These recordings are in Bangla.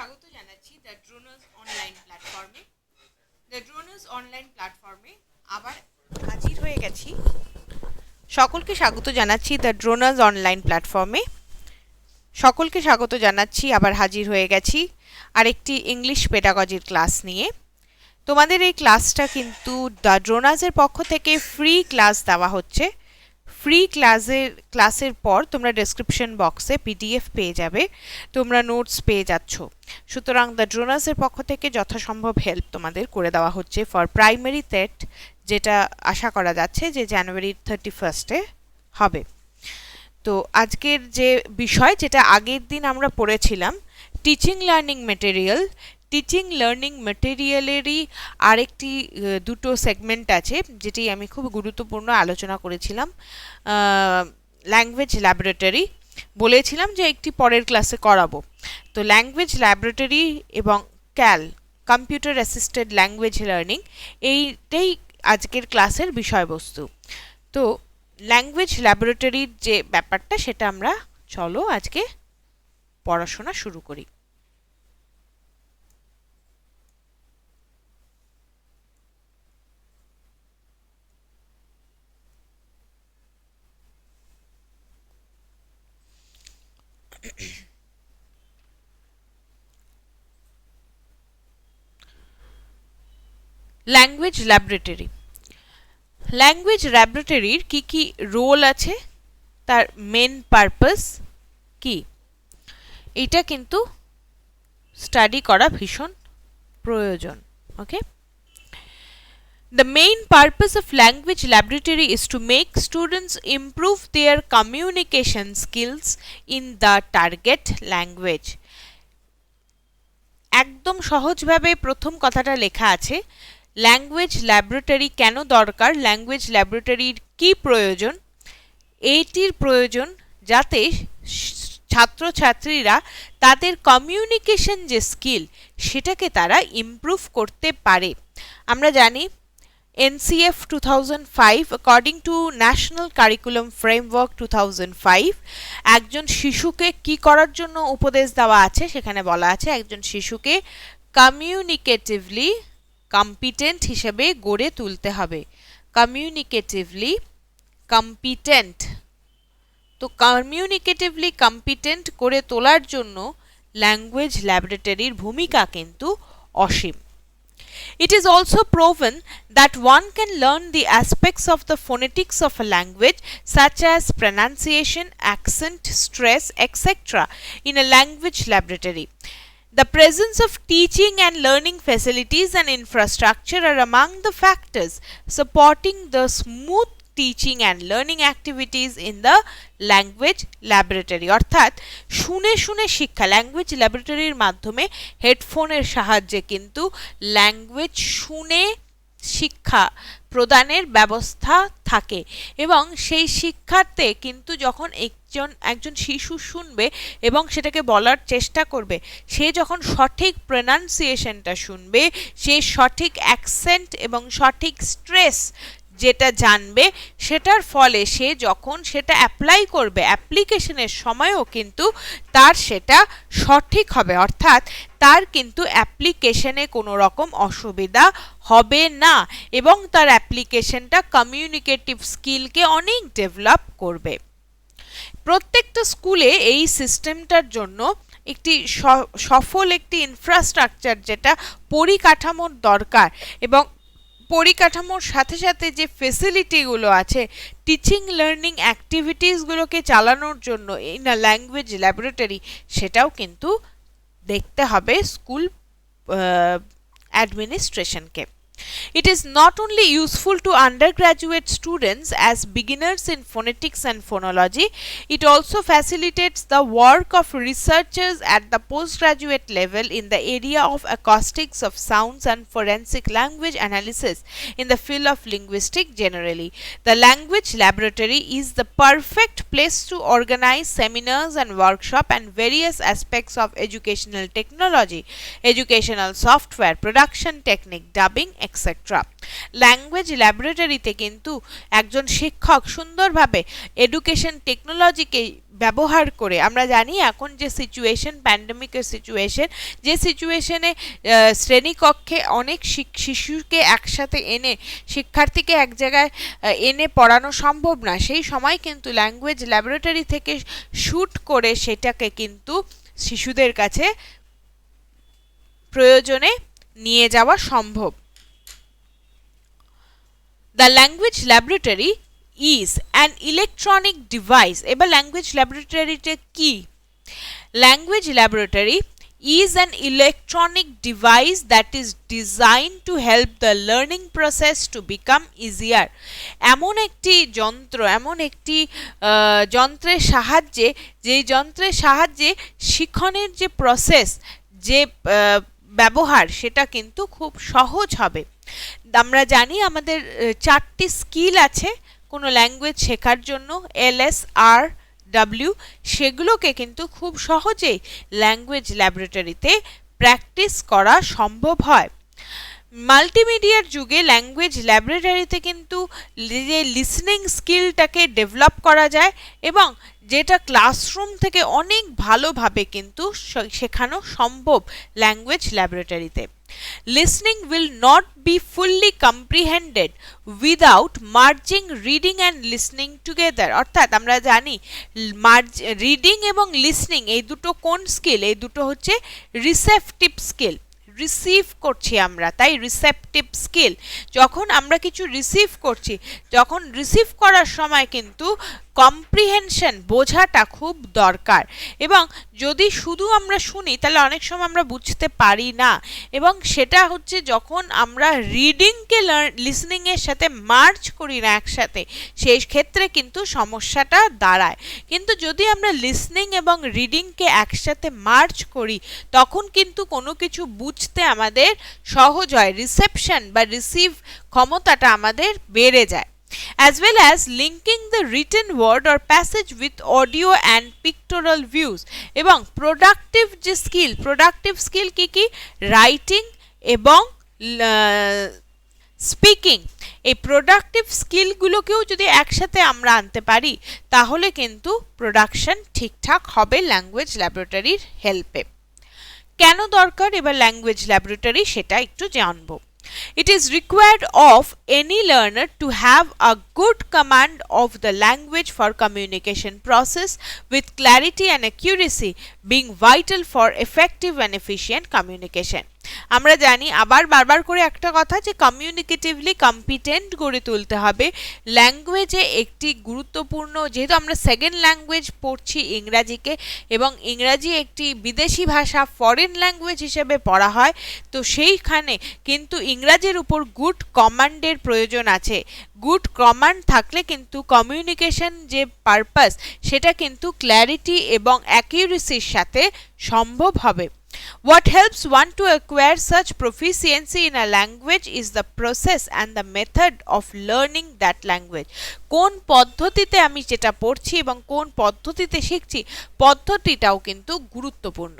স্বাগত জানাচ্ছি দ্য ড্রোনার্স অনলাইন প্ল্যাটফর্মে। দ্য ড্রোনার্স অনলাইন প্ল্যাটফর্মে আবার হাজির হয়ে গেছি। সকলকে স্বাগত জানাচ্ছি দ্য ড্রোনার্স অনলাইন প্ল্যাটফর্মে। সকলকে স্বাগত জানাচ্ছি, আবার হাজির হয়ে গেছি আরেকটি ইংলিশ পেডাগজির ক্লাস নিয়ে। তোমাদের এই ক্লাসটা কিন্তু দ্য ড্রোনার্সের পক্ষ থেকে ফ্রি ক্লাস দেওয়া হচ্ছে। ফ্রি ক্লাসের পর তোমরা ডেসক্রিপশন বক্সে পিডিএফ পেয়ে যাবে, তোমরা নোটস পেয়ে যাচ্ছ। সুতরাং দ্য ড্রোনার্সের পক্ষ থেকে যথাসম্ভব হেল্প তোমাদের করে দেওয়া হচ্ছে ফর প্রাইমারি টেট, যেটা আশা করা যাচ্ছে যে জানুয়ারি 31 হবে। তো আজকের যে বিষয়, যেটা আগের দিন আমরা পড়েছিলাম, teaching learning material. Teaching learning মেটেরিয়ালেরই আরেকটি দুটো সেগমেন্ট আছে, যেটি আমি খুব গুরুত্বপূর্ণ আলোচনা করেছিলাম। ল্যাঙ্গুয়েজ ল্যাবরেটরি বলেছিলাম যে একটি পরের ক্লাসে করাবো। তো ল্যাঙ্গুয়েজ ল্যাবরেটরি এবং কম্পিউটার অ্যাসিস্টেড ল্যাঙ্গুয়েজ লার্নিং, এইটাই আজকের ক্লাসের বিষয়বস্তু। তো ল্যাঙ্গুয়েজ ল্যাবরেটরির যে ব্যাপারটা, সেটা আমরা চলো আজকে পড়াশোনা শুরু করি। Language laboratory. ল্যাঙ্গুয়েজ ল্যাবরেটরির কি কি রোল আছে, তার মেন পারপাস কি, এটা কিন্তু স্টাডি করা ভীষণ প্রয়োজন। ওকে, the main purpose of language laboratory is to make students improve their communication skills in the target language. একদম সহজভাবে প্রথম কথাটা লেখা আছে, ল্যাঙ্গুয়েজ ল্যাবরেটরি কেন দরকার, ল্যাঙ্গুয়েজ ল্যাবরেটরির কি প্রয়োজন। এইটির প্রয়োজন যাতে ছাত্রছাত্রীরা তাদের কমিউনিকেশন যে স্কিল, সেটাকে তারা ইমপ্রুভ করতে পারে। আমরা জানি NCF 2005, according to National Curriculum Framework 2005, একজন শিশুকে কি করার জন্য উপদেশ দেওয়া আছে, সেখানে বলা আছে একজন শিশুকে কমিউনিকেটিভলি কম্পিটেন্ট হিসেবে গড়ে তুলতে হবে। কমিউনিকেটিভলি কম্পিটেন্ট। তো কমিউনিকেটিভলি কম্পিটেন্ট করে তোলার জন্য ল্যাঙ্গুয়েজ ল্যাবরেটরির ভূমিকা কিন্তু অসীম। It is also proven that one can learn the aspects of the phonetics of a language, such as pronunciation, accent, stress, etc., in a language laboratory. The presence of teaching and learning facilities and infrastructure are among the factors supporting the smooth teaching and learning activities in the language laboratory. অর্থাৎ শুনে শুনে শিক্ষা, ল্যাঙ্গুয়েজ ল্যাবরেটরির মাধ্যমে হেডফোনের সাহায্যে কিন্তু ল্যাঙ্গুয়েজ শুনে শিক্ষা প্রদানের ব্যবস্থা থাকে, এবং সেই শিক্ষার্থে কিন্তু যখন একজন শিশু শুনবে এবং সেটাকে বলার চেষ্টা করবে, সে যখন সঠিক প্রনাউন্সিয়েশনটা শুনবে, সে সঠিক অ্যাকসেন্ট এবং সঠিক স্ট্রেস যেটা জানবে, সেটার ফলে সে যখন সেটা অ্যাপ্লাই করবে, অ্যাপ্লিকেশনের সময়ও কিন্তু তার সেটা সঠিক হবে। অর্থাৎ তার কিন্তু অ্যাপ্লিকেশনে কোনো রকম অসুবিধা হবে না, এবং তার অ্যাপ্লিকেশনটা কমিউনিকেটিভ স্কিলকে অনেক ডেভেলপ করবে। প্রত্যেকটা স্কুলে এই সিস্টেমটার জন্য একটি সফল একটি ইনফ্রাস্ট্রাকচার, যেটা পরিকাঠামোর দরকার, এবং পরিকাঠামোর সাথে সাথে যে ফেসিলিটিগুলো আছে টিচিং লার্নিং অ্যাক্টিভিটিসগুলোকে চালানোর জন্য এই ল্যাঙ্গুয়েজ ল্যাবরেটরি, সেটাও কিন্তু দেখতে হবে school অ্যাডমিনিস্ট্রেশনকে। It is not only useful to undergraduate students as beginners in phonetics and phonology, it also facilitates the work of researchers at the postgraduate level in the area of acoustics of sounds and forensic language analysis in the field of linguistics generally. The language laboratory is the perfect place to organize seminars and workshops and various aspects of educational technology, educational software, production technique, dubbing, etc. Language ল্যাবরেটরিতে কিন্তু একজন শিক্ষক সুন্দরভাবে এডুকেশন টেকনোলজিকে ব্যবহার করে আমরা জানি এখন যে সিচুয়েশন প্যান্ডেমিকের সিচুয়েশন যে সিচুয়েশনে শ্রেণীকক্ষে অনেক শিশুকে একসাথে এনে শিক্ষার্থীকে এক জায়গায় এনে পড়ানো সম্ভব না সেই সময় কিন্তু ল্যাঙ্গুয়েজ ল্যাবরেটরি থেকে শুট করে সেটাকে কিন্তু শিশুদের কাছে প্রয়োজনে নিয়ে যাওয়া সম্ভব The language laboratory is an electronic device. এবার language laboratory টা কি? Language laboratory is an electronic device that is designed to help the learning process to become easier. এমন একটি যন্ত্র এমন একটি যন্ত্রের সাহায্যে যেই যন্ত্রের সাহায্যে শিক্ষণের যে প্রসেস যে ব্যবহার সেটা কিন্তু খুব সহজ হবে আমরা জানি আমাদের চারটি স্কিল আছে কোনো ল্যাঙ্গুয়েজ শেখার জন্য LSRW সেগুলোকে কিন্তু খুব সহজেই ল্যাঙ্গুয়েজ ল্যাবরেটরিতে প্র্যাকটিস করা সম্ভব হয় মাল্টিমিডিয়ার যুগে ল্যাঙ্গুয়েজ ল্যাবরেটরিতে কিন্তু যে লিসনিং স্কিলটাকে ডেভেলপ করা যায় এবং যেটা ক্লাসরুম থেকে অনেক ভালোভাবে কিন্তু শেখানো সম্ভব ল্যাঙ্গুয়েজ ল্যাবরেটরিতে Listening will not be fully comprehended without merging reading and listening together অর্থাৎ আমরা জানি রিডিং এবং লিসনিং এই দুটো কোন স্কিল এই দুটো হচ্ছে রিসেপটিভ স্কিল রিসিভ করছি আমরা তাই রিসেপটিভ স্কিল যখন আমরা কিছু রিসিভ করছি যখন রিসিভ করার সময় কিন্তু কম্প্রিহেনশন বোঝাটা খুব দরকার এবং যদি শুধু আমরা শুনি তাহলে অনেক সময় আমরা বুঝতে পারি না এবং সেটা হচ্ছে যখন আমরা রিডিংকে লিসনিং এর সাথে মার্জ করি না একসাথে সেই ক্ষেত্রে কিন্তু সমস্যাটা দাঁড়ায় কিন্তু যদি আমরা লিসনিং এবং রিডিংকে একসাথে মার্জ করি তখন কিন্তু কোনো কিছু বুঝতে আমাদের সহজ হয় রিসেপশন বা রিসিভ ক্ষমতাটা আমাদের বেড়ে যায় as well as linking the written word or passage with audio and pictorial views এবং প্রোডাক্টিভ যে স্কিল কি রাইটিং এবং স্পিকিং এই প্রোডাক্টিভ স্কিলগুলোকেও যদি একসাথে আমরা আনতে পারি তাহলে কিন্তু প্রোডাকশন ঠিকঠাক হবে ল্যাঙ্গুয়েজ ল্যাবরেটরির হেল্পে কেন দরকার এবার ল্যাঙ্গুয়েজ ল্যাবরেটরি সেটা একটু জানবো It is required of any learner to have a good command of the language for communication process with clarity and accuracy being vital for effective and efficient communication. আমরা জানি আবার বারবার করে একটা কথা যে কমিউনিকেটিভলি কম্পিটেন্ট গড়ে তুলতে হবে ল্যাঙ্গুয়েজে একটি গুরুত্বপূর্ণ যেহেতু আমরা সেকেন্ড ল্যাঙ্গুয়েজ পড়ছি ইংরাজিকে এবং ইংরাজি একটি বিদেশি ভাষা ফরেন ল্যাঙ্গুয়েজ হিসেবে পড়া হয় তো সেইখানে কিন্তু ইংরাজির উপর গুড কমান্ডের প্রয়োজন আছে গুড কমান্ড থাকলে কিন্তু কমিউনিকেশন যে পারপাস সেটা কিন্তু ক্ল্যারিটি এবং অ্যাকিউরেসির সাথে সম্ভব হবে What helps one to acquire such proficiency in a language is the process and the method of learning that language. কোন পদ্ধতিতে আমি যেটা পড়ছি এবং কোন পদ্ধতিতে শিখছি পদ্ধতিটাও কিন্তু গুরুত্বপূর্ণ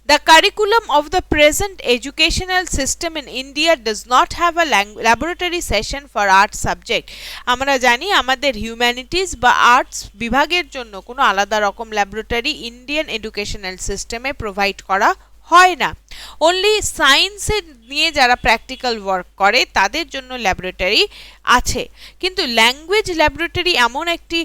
The curriculum of the present educational system in India does not have a laboratory session for art subject. আমরা জানি আমাদের হিউম্যানিটিজ বা আর্টস বিভাগের জন্য কোনো আলাদা রকম ল্যাবরেটরি ইন্ডিয়ান এডুকেশনাল সিস্টেমে প্রোভাইড করা হয় না অনলি সায়েন্সে নিয়ে যারা প্র্যাকটিক্যাল ওয়ার্ক করে তাদের জন্য ল্যাবরেটরি আছে কিন্তু ল্যাঙ্গুয়েজ ল্যাবরেটরি এমন একটি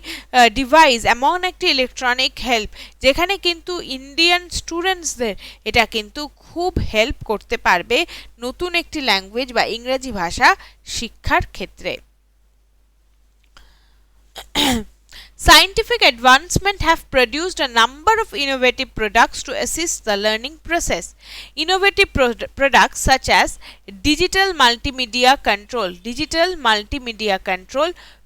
ডিভাইস এমন একটি ইলেকট্রনিক হেল্প যেখানে কিন্তু ইন্ডিয়ান স্টুডেন্টসদের এটা কিন্তু খুব হেল্প করতে পারবে নতুন একটি ল্যাঙ্গুয়েজ বা ইংরেজি ভাষা শিক্ষার ক্ষেত্রে Scientific advancement have produced a number of innovative products to assist the learning process. Innovative products such as digital multimedia control,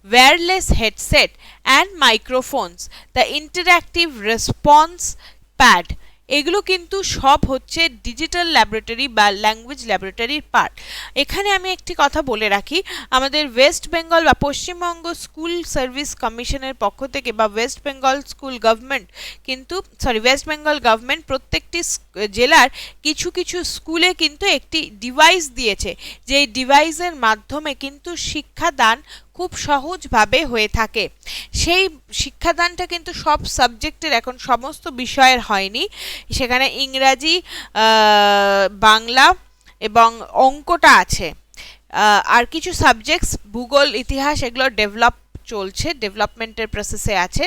wireless headset and microphones, the interactive response pad. এগুলো কিন্তু সব হচ্ছে ডিজিটাল ল্যাবরেটরি বা ল্যাঙ্গুয়েজ ল্যাবরেটরির পার্ট এখানে আমি একটি কথা বলে রাখি আমাদের ওয়েস্ট বেঙ্গল বা পশ্চিমবঙ্গ স্কুল সার্ভিস কমিশনের পক্ষ থেকে বা ওয়েস্ট বেঙ্গল স্কুল গভর্নমেন্ট কিন্তু ওয়েস্ট বেঙ্গল গভর্নমেন্ট প্রত্যেকটি জেলার কিছু কিছু স্কুলে কিন্তু একটি ডিভাইস দিয়েছে যে ডিভাইসের মাধ্যমে কিন্তু শিক্ষাদান খুব সহজভাবে হয়ে থাকে। সেই শিক্ষাদানটা কিন্তু সব সাবজেক্টের, এখন সমস্ত বিষয়ের হয়নি, সেখানে ইংরাজি, বাংলা এবং অঙ্কটা আছে। আর কিছু সাবজেক্টস ভূগোল, ইতিহাস এগুলো চলছে, ডেভেলপমেন্টের প্রসেসে আছে।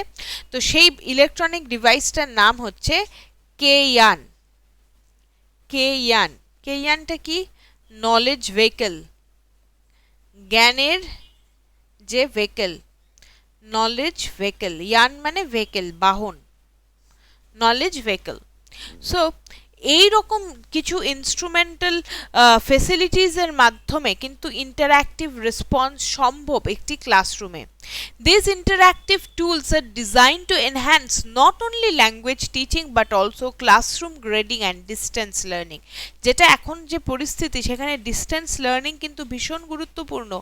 তো সেই ইলেকট্রনিক ডিভাইসটার নাম হচ্ছে কেয়ান। কেয়ানটা কি? নলেজ ভেহিকল, জ্ঞানের যে ভেহিকল, নলেজ ভেহিকল, ইয়ান মানে ভেহিকল, বাহন, নলেজ ভেহিকল। সো এই রকম কিছু ইনস্ট্রুমেন্টাল ফেসিলিটিসের মাধ্যমে কিন্তু ইন্টারঅ্যাক্টিভ রেসপন্স সম্ভব একটি ক্লাসরুমে। These interactive tools are designed to enhance not only language teaching but also classroom grading and distance learning. যেটা এখন যে পরিস্থিতি, সেখানে ডিস্টেন্স লার্নিং কিন্তু ভীষণ গুরুত্বপূর্ণ।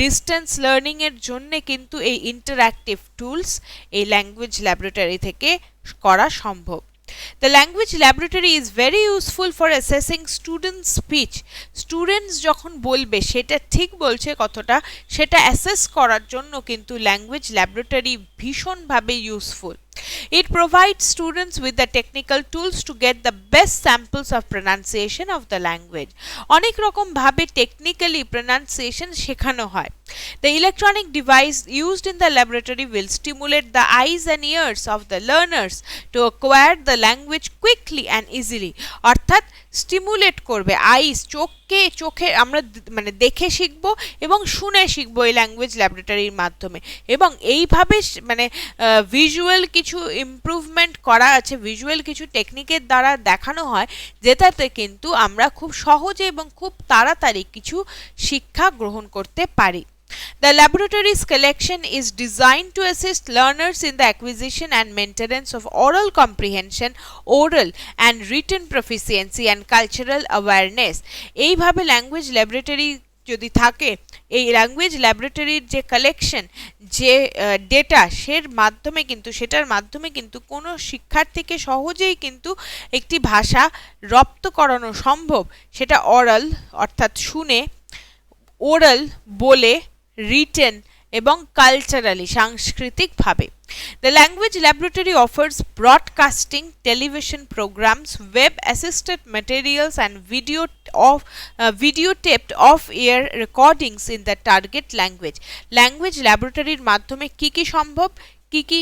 ডিস্টেন্স লার্নিং এর জন্য কিন্তু এই ইন্টারঅ্যাক্টিভ টুলস এই ল্যাঙ্গুয়েজ ল্যাবরেটরি থেকে করা সম্ভব। The language laboratory is very useful for assessing students' speech. Students যখন বলবে সেটা ঠিক বলছে কতটা, সেটা অ্যাসেস করার জন্য কিন্তু ল্যাঙ্গুয়েজ ল্যাবরেটরি ভীষণভাবে useful. It provides students with the technical tools to get the best samples of pronunciation of the language. অনেক রকম ভাবে টেকনিক্যালি প্রনাউন্সিয়েশন শেখানো হয়। The electronic device used in the laboratory will stimulate the eyes and ears of the learners to acquire the language quickly and easily. অর্থাৎ স্টিমুলেট করবে আইস, চোখে আমরা মানে দেখে শিখব এবং শুনে শিখব এই ল্যাঙ্গুয়েজ ল্যাবরেটরির মাধ্যমে। এবং এইভাবে মানে ভিজুয়াল কিছু ইমপ্রুভমেন্ট করা আছে, ভিজুয়াল কিছু টেকনিকের দ্বারা দেখানো হয়, যেটাতে কিন্তু আমরা খুব সহজে এবং খুব তাড়াতাড়ি কিছু শিক্ষা গ্রহণ করতে পারি। The laboratory's collection is designed to assist learners in the acquisition and maintenance of oral comprehension, oral and written proficiency and cultural awareness. এইভাবে ল্যাঙ্গুয়েজ ল্যাবরেটরি যদি থাকে, এই ল্যাঙ্গুয়েজ ল্যাবরেটরির যে কালেকশন, যে ডেটা, সেটার মাধ্যমে কিন্তু কোনো শিক্ষার্থীকে সহজেই কিন্তু একটি ভাষা রপ্ত করানো সম্ভব। সেটা অরাল অর্থাৎ শুনে, ওরাল বলে, রিটেন এবং কালচারালি সাংস্কৃতিকভাবে। The language laboratory offers broadcasting, television programs, web assisted materials and videotaped off-air recordings in the target language. Language laboratory মাধ্যমে কি সম্ভব, কি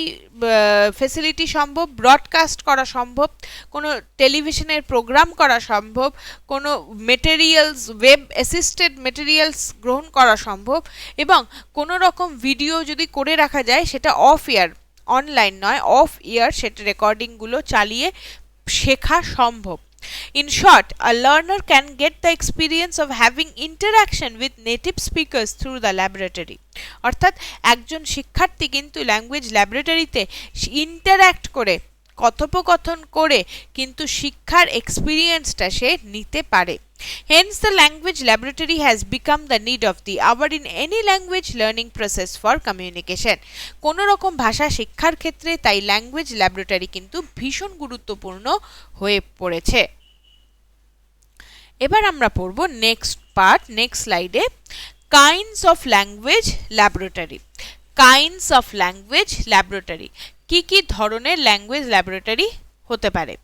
ফেসিলিটি সম্ভব? ব্রডকাস্ট করা সম্ভব, কোনো টেলিভিশনের প্রোগ্রাম করা সম্ভব, কোনো মেটেরিয়ালস, ওয়েব অ্যাসিস্টেড মেটেরিয়ালস গ্রহণ করা সম্ভব, এবং কোনো রকম ভিডিও যদি করে রাখা যায় সেটা অফ ইয়ার, অনলাইন নয়, অফ ইয়ার সেটা রেকর্ডিংগুলো চালিয়ে শেখা সম্ভব। In short, a learner can get the experience of having interaction with native speakers through the laboratory. অর্থাৎ একজন শিক্ষার্থী কিন্তু ল্যাঙ্গুয়েজ ল্যাবরেটরিতে ইন্টারঅ্যাক্ট করে, কথোপকথন করে কিন্তু শিক্ষার এক্সপিরিয়েন্সটা সে নিতে পারে। Hence, the language laboratory has become the need of the hour in any language learning process for communication. কোনো রকম ভাষা শিক্ষার ক্ষেত্রে তাই ল্যাঙ্গুয়েজ ল্যাবরেটরি কিন্তু ভীষণ গুরুত্বপূর্ণ হয়ে পড়েছে। এবার আমরা পড়ব নেক্সট পার্ট, নেক্সট স্লাইডে, kinds of language laboratory. Kinds of language laboratory, কি ধরনের ল্যাঙ্গুয়েজ ল্যাবরেটরি হতে পারে?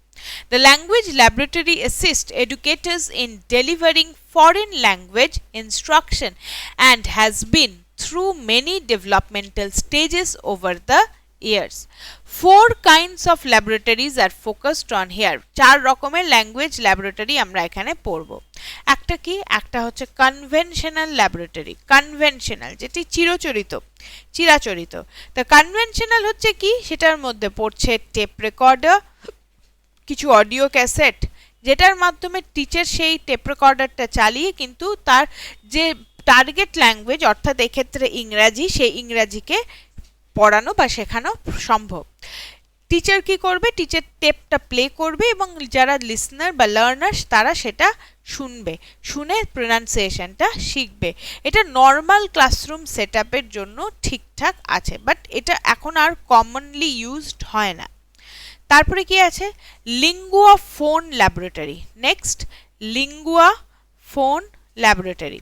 The language laboratory assists educators in delivering foreign language instruction and has been through many developmental stages over the years. 4 kinds of laboratories are focused on here. 4 রকমের ল্যাঙ্গুয়েজ ল্যাবরেটরি আমরা এখানে পড়ব। একটা হচ্ছে কনভেনশনাল ল্যাবরেটরি। কনভেনশনাল যেটি চিরাচরিত। তা কনভেনশনাল হচ্ছে কি? সেটার মধ্যে পড়ছে টেপ রেকর্ডার, কিছু অডিও ক্যাসেট, যেটার মাধ্যমে টিচার সেই টেপ রেকর্ডারটা চালিয়ে কিন্তু তার যে টার্গেট ল্যাঙ্গুয়েজ, অর্থাৎ এক্ষেত্রে ইংরাজি, সেই ইংরাজিকে পড়ানো বা শেখানো সম্ভব। টিচার কি করবে? টিচার টেপটা প্লে করবে এবং যারা লিসনার বা লার্নার্স তারা সেটা শুনে প্রনাউন্সিয়েশনটা শিখবে। এটা নর্মাল ক্লাসরুম সেটআপের জন্য ঠিকঠাক আছে, বাট এটা এখন আর কমনলি ইউজড হয় না। তারপরে কি আছে? Lingua phone laboratory. Next, lingua phone laboratory.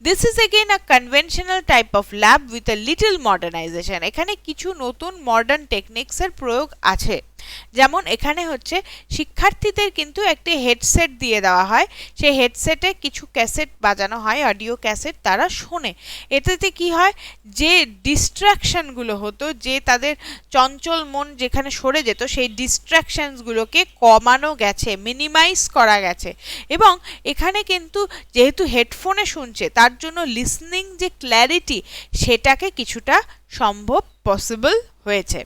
This is again a conventional type of lab with a little modernization. এখানে কিছু নতুন মডার্ন টেকনিক্সের প্রয়োগ আছে। যেমন এখানে হচ্ছে শিক্ষার্থীদের কিন্তু একটি হেডসেট দিয়ে দেওয়া হয়, সেই হেডসেটে কিছু ক্যাসেট বাজানো হয়, অডিও ক্যাসেট, তারা শোনে। এটাতে কি হয়, যে ডিস্ট্র্যাকশনগুলো হতো, যে তাদের চঞ্চল মন যেখানে সরে যেত, সেই ডিস্ট্র্যাকশনসগুলোকে কমানো গেছে, মিনিমাইজ করা গেছে। এবং এখানে কিন্তু যেহেতু হেডফোনে শুনছে, তার জন্য লিসনিং যে ক্ল্যারিটি, সেটাকে কিছুটা সম্ভব পসিবল হয়েছে।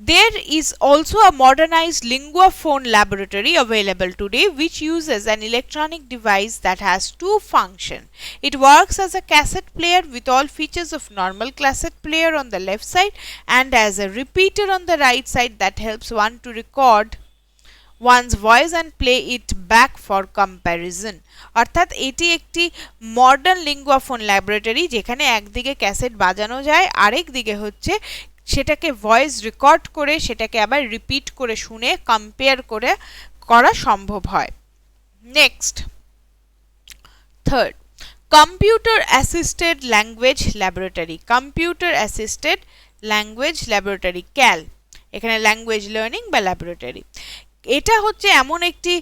There is also a modernized linguaphone laboratory available today which uses an electronic device that has two functions. It works as a cassette player with all features of normal cassette player on the left side and as a repeater on the right side that helps one to record one's voice and play it back for comparison. অর্থাৎ এটি একটি মডার্ন লিঙ্গুয়াফোন ল্যাবরেটরি, যেখানে একদিকে ক্যাসেট বাজানো যায়, আরেক দিকে হচ্ছে সেটাকে ভয়েস রেকর্ড করে সেটাকে আবার রিপিট করে শুনে কম্পেয়ার করে করা সম্ভব হয়। Next, third, computer assisted language laboratory. Computer assisted language laboratory, CALL, এখানে ল্যাঙ্গুয়েজ লার্নিং বা ল্যাবরেটরি। এটা হচ্ছে এমন একটি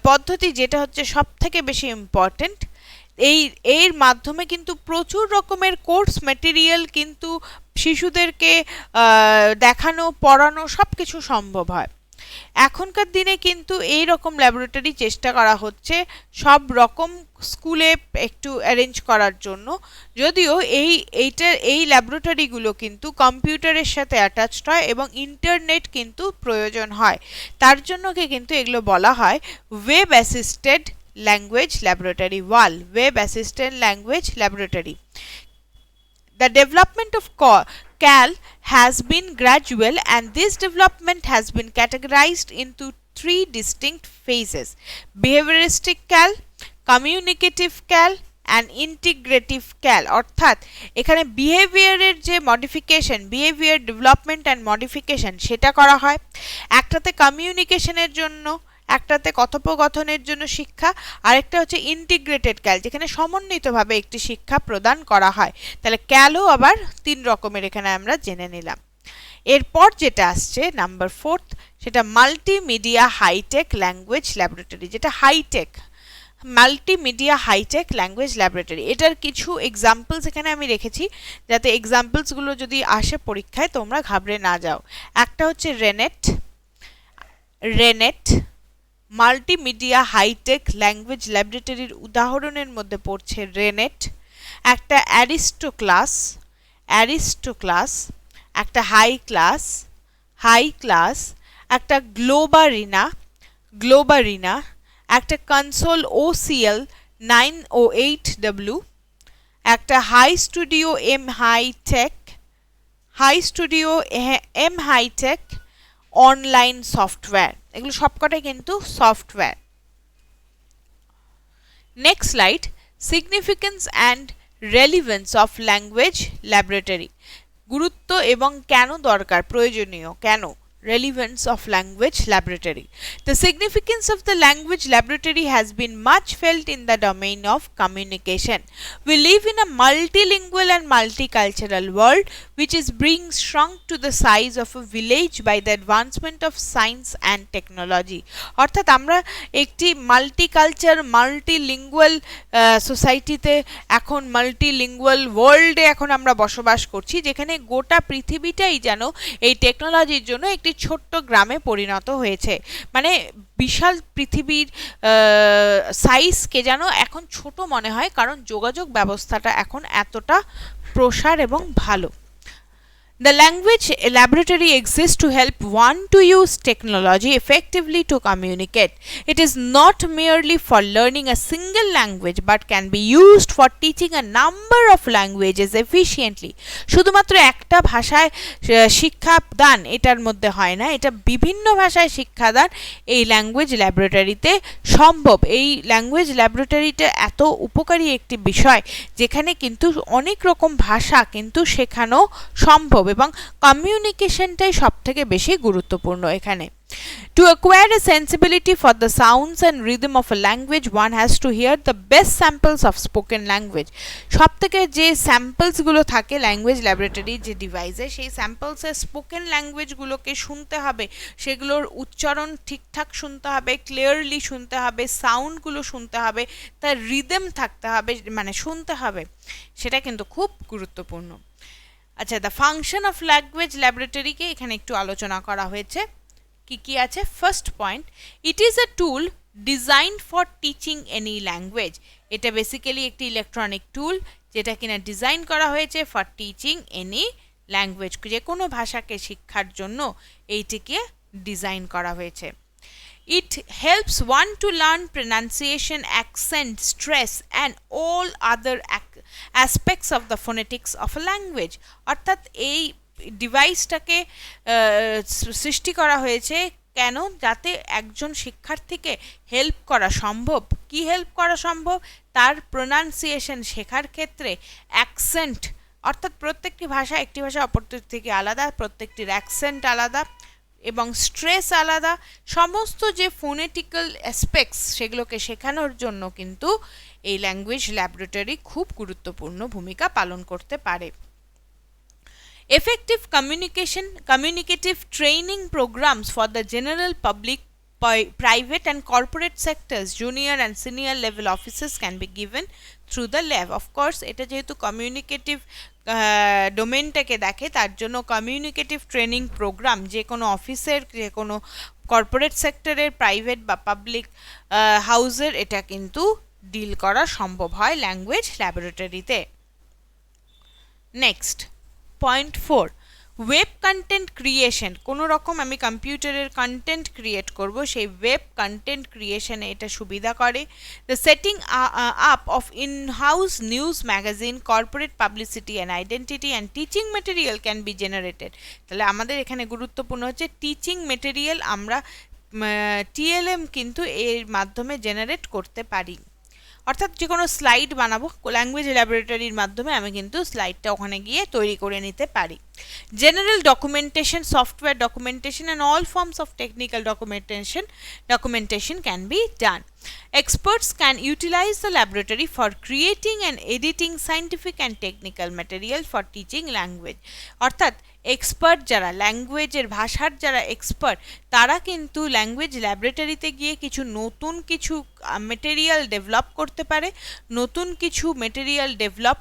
পদ্ধতি যেটা হচ্ছে সব থেকে বেশি ইম্পর্টেন্ট। এর মাধ্যমে কিন্তু প্রচুর রকমের কোর্স ম্যাটেরিয়াল কিন্তু শিশুদেরকে দেখানো, পড়ানো সব কিছু সম্ভব হয়। এখনকার দিনে কিন্তু এই রকম ল্যাবরেটরি চেষ্টা করা হচ্ছে সব রকম স্কুলে একটু অ্যারেঞ্জ করার জন্য, যদিও এই ল্যাবরেটরিগুলো কিন্তু কম্পিউটারের সাথে অ্যাটাচড হয় এবং ইন্টারনেট কিন্তু প্রয়োজন হয়। তার জন্য কিন্তু এগুলো বলা হয় web assisted language laboratory, WAL, web assisted language laboratory. The development of CAL has been gradual and this development has been categorized into three distinct phases: behavioristic CAL, communicative CAL and integrative CAL। অর্থাৎ এখানে বিহেভিয়ারের যে modification, behaviour development and modification, সেটা করা হয়। একটাতে কমিউনিকেশনের জন্য, একটাতে কথোপকথনের জন্য শিক্ষা, আরেকটা হচ্ছে ইন্টিগ্রেটেড ক্যাল, যেখানে সমন্বিতভাবে একটি শিক্ষা প্রদান করা হয়। তাহলে ক্যালও আবার তিন রকমের এখানে আমরা জেনে নিলাম। এরপর যেটা আসছে নাম্বার ফোর্থ, সেটা মাল্টিমিডিয়া হাইটেক ল্যাঙ্গুয়েজ ল্যাবরেটরি, যেটা hitech, multimedia hitech language laboratory. এটার কিছু এক্সাম্পলস এখানে আমি রেখেছি, যাতে এক্সাম্পলসগুলো যদি আসে পরীক্ষায় তোমরা ঘাবড়ে না যাও। একটা হচ্ছে রেনেট মাল্টিমিডিয়া হাইটেক ল্যাঙ্গুয়েজ ল্যাবরেটরির উদাহরণের মধ্যে পড়ছে রেনেট, একটা অ্যারিস্টোক্লাস, একটা হাই ক্লাস, একটা গ্লোবারিনা, একটা কনসোল OCL 908W, একটা hi studio M hitech online software. এগুলো সবকটাই কিন্তু software. Next slide, significance and relevance of language laboratory. গুরুত্ব এবং কেন দরকার, প্রয়োজনীয়, কেন? Relevance of language laboratory. The significance of the language laboratory has been much felt in the domain of communication. We live in a multilingual and multicultural world which is being shrunk to the size of a village by the advancement of science and technology. অর্থাৎ আমরা একটি মাল্টিকালচার, মাল্টিলিঙ্গুয়াল সোসাইটিতে, এখন মাল্টিলিঙ্গুয়াল ওয়ার্ল্ডে এখন আমরা বসবাস করছি, যেখানে গোটা পৃথিবীটাই যেন এই টেকনোলজির জন্য একটি ছোট্ট গ্রামে পরিণত হয়েছে। মানে বিশাল পৃথিবীর সাইজকে যেন এখন ছোট মনে হয়, কারণ যোগাযোগ ব্যবস্থাটা এখন এতটা প্রসার এবং ভালো। The language laboratory exists to help one to use technology effectively to communicate. It is not merely for learning a single language but can be used for teaching a number of languages efficiently. শুধুমাত্র একটা ভাষায় শিক্ষাদান এটার মধ্যে হয় না, এটা বিভিন্ন ভাষায় শিক্ষাদান এই ল্যাঙ্গুয়েজ ল্যাবরেটরিতে সম্ভব। এই ল্যাঙ্গুয়েজ ল্যাবরেটরিটা এত উপকারী একটি বিষয়, যেখানে কিন্তু অনেক রকম ভাষা কিন্তু শেখানো সম্ভব এবং কমিউনিকেশনটাই সব থেকে বেশি গুরুত্বপূর্ণ এখানে। To acquire a sensibility for the sounds and rhythm of a language, one has to hear the best samples of spoken language. সব থেকে যে স্যাম্পলসগুলো থাকে ল্যাঙ্গুয়েজ ল্যাবরেটরি যে ডিভাইসে, সেই স্যাম্পলসের স্পোকেন ল্যাঙ্গুয়েজগুলোকে শুনতে হবে, সেগুলোর উচ্চারণ ঠিকঠাক শুনতে হবে, ক্লিয়ারলি শুনতে হবে, সাউন্ডগুলো শুনতে হবে, তার রিদম থাকতে হবে, মানে শুনতে হবে, সেটা কিন্তু খুব গুরুত্বপূর্ণ। আচ্ছা, দ্য ফাংশন অফ ল্যাঙ্গুয়েজ ল্যাবরেটরিকে এখানে একটু আলোচনা করা হয়েছে। কি কি আছে? First point, it is a tool designed for teaching any language. এটা বেসিক্যালি একটি ইলেকট্রনিক টুল যেটা কিনা ডিজাইন করা হয়েছে ফর টিচিং এনি ল্যাঙ্গুয়েজ, যে কোনো ভাষাকে শিক্ষার জন্য এইটিকে ডিজাইন করা হয়েছে। It helps one to learn pronunciation, accent, stress and all other aspects of the phonetics of a language. অর্থাৎ এই ডিভাইসটাকে সৃষ্টি করা হয়েছে কেন? যাতে একজন শিক্ষার্থীকে হেল্প করা সম্ভব। কি হেল্প করা সম্ভব? তার প্রোনাউন্সিয়েশন শেখার ক্ষেত্রে, অ্যাকসেন্ট অর্থাৎ প্রত্যেকটি ভাষা একটি ভাষা অপরটির থেকে আলাদা, প্রত্যেকটির অ্যাকসেন্ট আলাদা এবং স্ট্রেস আলাদা, সমস্ত যে ফোনেটিক্যাল অ্যাসপেক্টস সেগুলোকে শেখানোর জন্য কিন্তু এই ল্যাঙ্গুয়েজ ল্যাবরেটরি খুব গুরুত্বপূর্ণ ভূমিকা পালন করতে পারে। Effective communicative training programs for the general public, private and corporate sectors, junior and senior level officers can be given through the lab. Of course, এটা যেহেতু কমিউনিকেটিভ ডোমেনটাকে দেখে, তার জন্য কমিউনিকেটিভ ট্রেনিং প্রোগ্রাম যে কোনো অফিসের, যে কোনো কর্পোরেট সেক্টরের, প্রাইভেট বা পাবলিক হাউসের এটা কিন্তু ডিল করা সম্ভব হয় ল্যাঙ্গুয়েজ ল্যাবরেটরিতে। Next point 4, web content creation. কোনো রকম আমি কম্পিউটারের কন্টেন্ট ক্রিয়েট করব, সেই ওয়েব কন্টেন্ট ক্রিয়েশনে এটা সুবিধা করে। The setting up of in house news magazine, corporate publicity and identity and teaching material can be generated. তাহলে আমাদের এখানে গুরুত্বপূর্ণ হচ্ছে টিচিং মেটেরিয়াল আমরা টিএলএম কিন্তু এর মাধ্যমে জেনারেট করতে পারি। অর্থাৎ যে কোনো স্লাইড বানাবো ল্যাঙ্গুয়েজ ল্যাবরেটরির মাধ্যমে আমি কিন্তু স্লাইডটা ওখানে গিয়ে তৈরি করে নিতে পারি। General documentation, software documentation and all forms of technical documentation can be done. Experts can utilize the laboratory for creating and editing scientific and technical material for teaching language. অর্থাৎ এক্সপার্ট যারা ল্যাঙ্গুয়েজের ভাষার যারা এক্সপার্ট, তারা কিন্তু ল্যাঙ্গুয়েজ ল্যাবরেটরিতে গিয়ে নতুন কিছু মেটেরিয়াল ডেভেলপ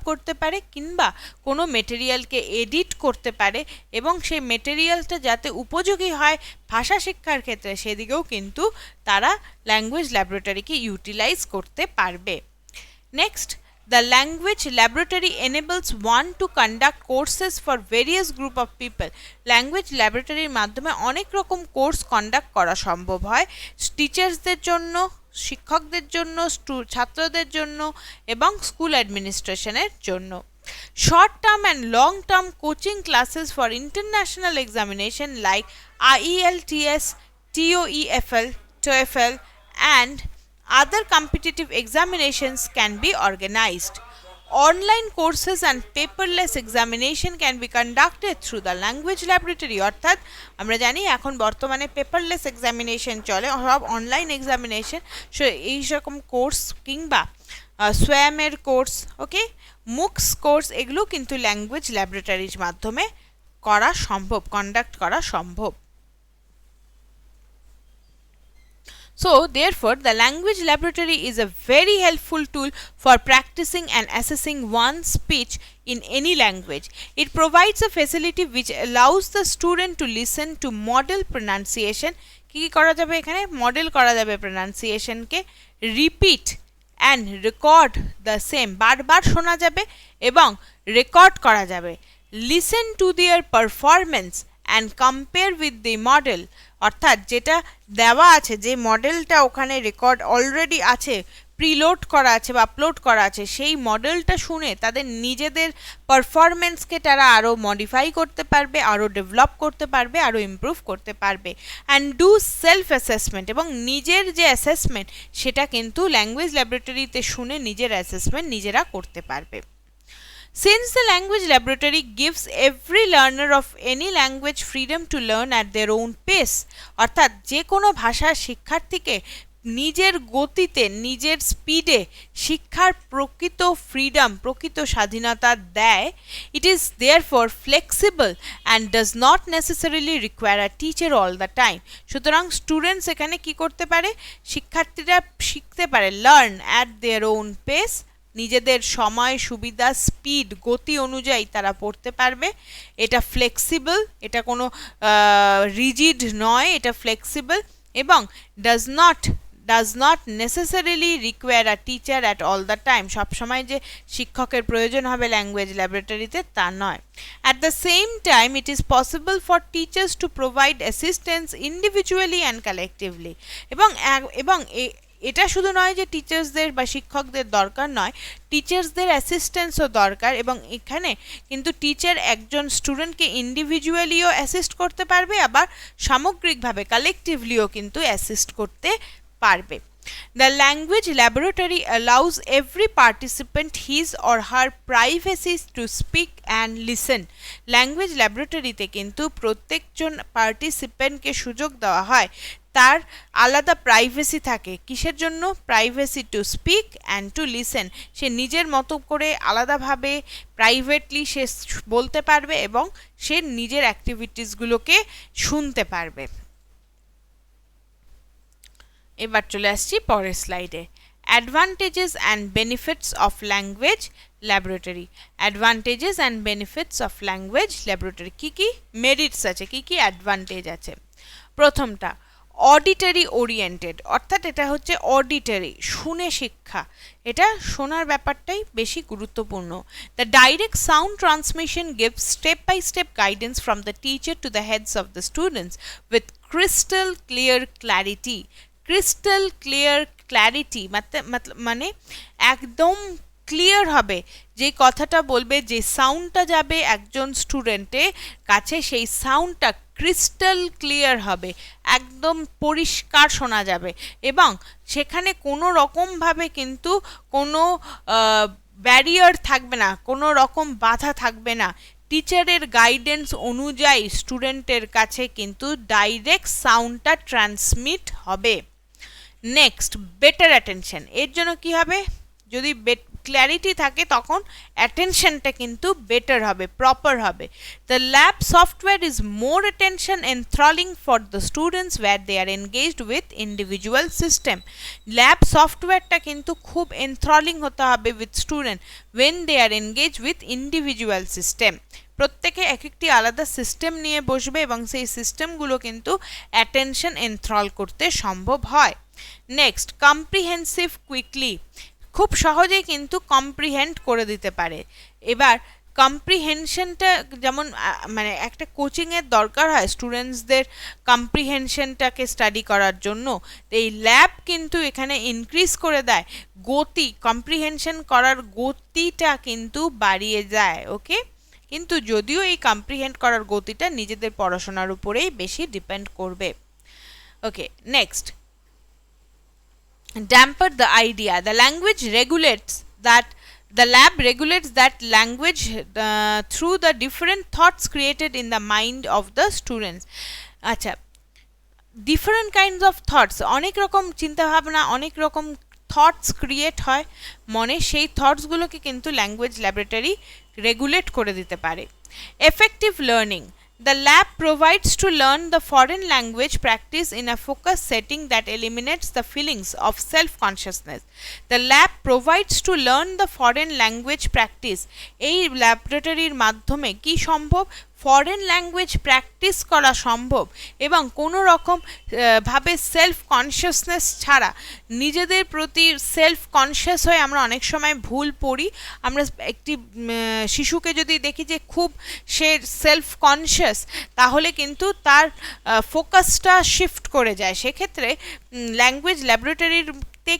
করতে পারে, কিংবা কোনো মেটেরিয়ালকে এডিট করতে পারে এবং সেই মেটেরিয়ালটা যাতে উপযোগী হয় ভাষা শিক্ষার ক্ষেত্রে সেদিকেও কিন্তু তারা ল্যাঙ্গুয়েজ ল্যাবরেটরিকে ইউটিলাইজ করতে পারবে। Next, the language laboratory enables one to conduct courses for various group of people. language laboratory মাধ্যমে অনেক রকম কোর্স কন্ডাক্ট করা সম্ভব হয়, টিচার্সদের জন্য, শিক্ষকদের জন্য, ছাত্রদের জন্য এবং স্কুল অ্যাডমিনিস্ট্রেশনের জন্য। short term and long term coaching classes for international examination like IELTS, TOEFL, TOEFL and other competitive examinations can be organized. Online courses and paperless examination can be conducted through the language laboratory. অর্থাৎ আমরা জানি এখন বর্তমানে পেপারলেস এক্সামিনেশন চলে, সব অনলাইন এক্সামিনেশন। সো এই রকম কোর্স কিংবা সোয়ামের কোর্স, ওকে, মুক্স কোর্স, এগুলো কিন্তু ল্যাঙ্গুয়েজ ল্যাবরেটরির মাধ্যমে করা সম্ভব, কন্ডাক্ট করা সম্ভব। So, therefore, the language laboratory is a very helpful tool for practicing and assessing one's speech in any language. It provides a facility which allows the student to listen to model pronunciation. কি করা যাবে এখানে? মডেল করা যাবে প্রনাউন্সিয়েশনকে, repeat and record the same, বারবার শোনা যাবে এবং রেকর্ড করা যাবে। Listen to their performance and compare with the model. অর্থাৎ যেটা দেওয়া আছে, যে মডেলটা ওখানে রেকর্ড অলরেডি আছে, প্রিলোড করা আছে বা আপলোড করা আছে, সেই মডেলটা শুনে তাদের নিজেদের পারফরমেন্সকে তারা আরও মডিফাই করতে পারবে, আরও ডেভেলপ করতে পারবে, আরও ইমপ্রুভ করতে পারবে। অ্যান্ড ডু সেলফ অ্যাসেসমেন্ট, এবং নিজের যে অ্যাসেসমেন্ট সেটা কিন্তু ল্যাঙ্গুয়েজ ল্যাবরেটরিতে শুনে নিজের অ্যাসেসমেন্ট নিজেরা করতে পারবে। Since the language laboratory gives every learner of any language freedom to learn at their own pace, অর্থাৎ যে কোনো ভাষার শিক্ষার্থীকে নিজের গতিতে নিজের স্পিডে শিক্ষার প্রকৃত ফ্রিডম প্রকৃত স্বাধীনতা দেয়, it is therefore flexible and does not necessarily require a teacher all the time. সুতরাং স্টুডেন্টস এখানে কি করতে পারে, শিক্ষার্থীরা শিখতে পারে learn at their own pace, নিজেদের সময় সুবিধা স্পিড গতি অনুযায়ী তারা পড়তে পারবে। এটা ফ্লেক্সিবল, এটা কোনো রিজিড নয়, এটা ফ্লেক্সিবল এবং does not necessarily require a teacher at all the time, সবসময় যে শিক্ষকের প্রয়োজন হবে ল্যাঙ্গুয়েজ ল্যাবরেটরিতে তা নয়। At the same time it is possible for teachers to provide assistance individually and collectively, এবং এটা শুধু নয় যে টিচার্সদের বা শিক্ষকদের দরকার নয়, টিচার্সদের অ্যাসিস্ট্যান্সও দরকার, এবং এখানে কিন্তু টিচার একজন স্টুডেন্টকে ইন্ডিভিজুয়ালিও অ্যাসিস্ট করতে পারবে, আবার সামগ্রিকভাবে কালেকটিভলিও কিন্তু অ্যাসিস্ট করতে পারবে। The language laboratory allows every participant his or her privacy to speak and listen. Language ল্যাবরেটরিতে কিন্তু প্রত্যেকজন পার্টিসিপেন্টকে সুযোগ দেওয়া হয়, তার আলাদা প্রাইভেসি থাকে। কিসের জন্য? Privacy to speak and to listen. সে নিজের মতো করে আলাদাভাবে প্রাইভেটলি সে বলতে পারবে এবং সে নিজের অ্যাক্টিভিটিসগুলোকে শুনতে পারবে। এবার চলে আসছি পরের স্লাইডে। Advantages and benefits of language laboratory. Advantages and benefits of language laboratory, কী কী মেরিটস আছে, কী কী অ্যাডভান্টেজ আছে। প্রথমটা অডিটারি ওরিয়েন্টেড, অর্থাৎ এটা হচ্ছে অডিটারি, শুনে শিক্ষা, এটা শোনার ব্যাপারটাই বেশি গুরুত্বপূর্ণ। The direct sound transmission gives step by step guidance from the teacher to the heads of the students with crystal clear clarity. Crystal clear clarity মানে একদম ক্লিয়ার হবে, যে কথাটা বলবে, যে সাউন্ডটা যাবে একজন স্টুডেন্টের কাছে, সেই সাউন্ডটা ক্রিস্টাল ক্লিয়ার হবে, একদম পরিষ্কার শোনা যাবে, এবং সেখানে কোনো রকমভাবে কিন্তু কোনো ব্যারিয়ার থাকবে না, কোনো রকম বাধা থাকবে না। টিচারের গাইডেন্স অনুযায়ী স্টুডেন্টের কাছে কিন্তু ডাইরেক্ট সাউন্ডটা ট্রান্সমিট হবে। নেক্সট বেটার অ্যাটেনশন, এর জন্য কি হবে, যদি ক্ল্যারিটি থাকে তখন অ্যাটেনশনটা কিন্তু বেটার হবে, প্রপার হবে। The lab software is more attention enthralling for the students where they are engaged with individual system. Lab সফটওয়্যারটা কিন্তু খুব এনথ্রলিং হতে হবে with student when they are engage with individual system. প্রত্যেকে এক একটি আলাদা সিস্টেম নিয়ে বসবে এবং সেই সিস্টেমগুলো কিন্তু অ্যাটেনশন এনথ্রল করতে সম্ভব হয়। নেক্সট কম্প্রিহেন্সিভ কুইকলি, খুব সহজেই কিন্তু কম্প্রিহেন্ড করে দিতে পারে। এবার কম্প্রিহেনশনটা যেমন মানে একটা কোচিংয়ের দরকার হয় স্টুডেন্টসদের কম্প্রিহেনশনটাকে স্টাডি করার জন্য, এই ল্যাব কিন্তু এখানে ইনক্রিজ করে দেয় গতি, কম্প্রিহেনশন করার গতিটা কিন্তু বাড়িয়ে যায়। ওকে, কিন্তু যদিও এই কম্প্রিহেন্ড করার গতিটা নিজেদের পড়াশোনার উপরেই বেশি ডিপেন্ড করবে। ওকে, next damper the idea. The lab regulates that language through the different thoughts created in the mind of the students. আচ্ছা, different kinds of thoughts, অনেক রকম চিন্তাভাবনা, অনেক রকম থটস ক্রিয়েট হয় মনে, সেই থটসগুলোকে কিন্তু ল্যাঙ্গুয়েজ ল্যাবরেটরি রেগুলেট করে দিতে পারে। Effective learning, the lab provides to learn the foreign language practice in a focused setting that eliminates the feelings of self-consciousness. The lab provides to learn the foreign language practice. এই ল্যাবরেটরির মাধ্যমে কি সম্ভব, ফরেন ল্যাঙ্গুয়েজ প্র্যাকটিস করা সম্ভব এবং কোনো রকম ভাবে সেলফ কনসিয়াসনেস ছাড়া, নিজেদের প্রতি সেলফ কনসিয়াস হয়ে আমরা অনেক সময় ভুল পড়ি। আমরা একটি শিশুকে যদি দেখি যে খুব সে সেলফ কনসিয়াস, তাহলে কিন্তু তার ফোকাসটা শিফট করে যায়। সেক্ষেত্রে ল্যাঙ্গুয়েজ ল্যাবরেটরির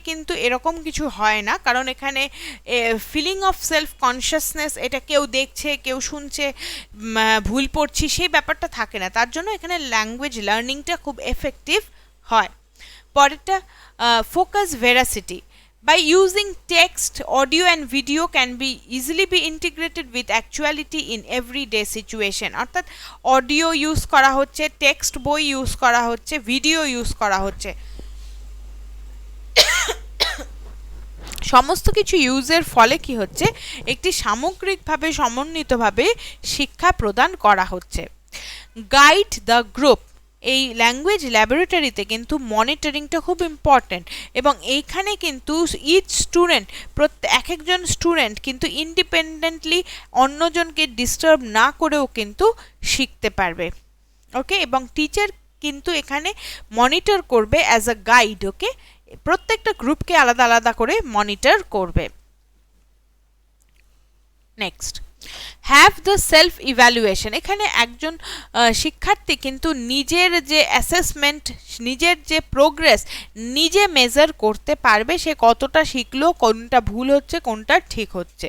কিন্তু এরকম কিছু হয় না, কারণ এখানে ফিলিং অফ সেলফ কনসিয়াসনেস, এটা কেউ দেখছে কেউ শুনছে ভুল পড়ছি সেই ব্যাপারটা থাকে না, তার জন্য এখানে ল্যাঙ্গুয়েজ লার্নিংটা খুব এফেক্টিভ হয়। পরেরটা focus ভেরাসিটি, By using text, audio and video can be easily be integrated with actuality in everyday situation. অর্থাৎ অডিও ইউজ করা হচ্ছে, টেক্সট বই ইউজ করা হচ্ছে, ভিডিও ইউজ করা হচ্ছে, সমস্ত কিছু ইউজের ফলে কি হচ্ছে, একটি সামগ্রিকভাবে সমন্বিতভাবে শিক্ষা প্রদান করা হচ্ছে। গাইড দ্য গ্রুপ, এই ল্যাঙ্গুয়েজ ল্যাবরেটরিতে কিন্তু মনিটরিংটা খুব ইম্পর্টেন্ট, এবং এইখানে কিন্তু ইচ স্টুডেন্ট, এক একজন স্টুডেন্ট কিন্তু ইন্ডিপেন্ডেন্টলি অন্যজনকে ডিস্টার্ব না করেও কিন্তু শিখতে পারবে। ওকে, এবং টিচার কিন্তু এখানে মনিটর করবে অ্যাজ আ গাইড। ওকে, প্রত্যেকটা গ্রুপকে আলাদা আলাদা করে মনিটর করবে। Next, have the self evaluation. এখানে একজন শিক্ষার্থী কিন্তু নিজের যে অ্যাসেসমেন্ট, নিজের যে প্রোগ্রেস নিজে মেজার করতে পারবে, সে কতটা শিখলো, কোনটা ভুল হচ্ছে, কোনটা ঠিক হচ্ছে।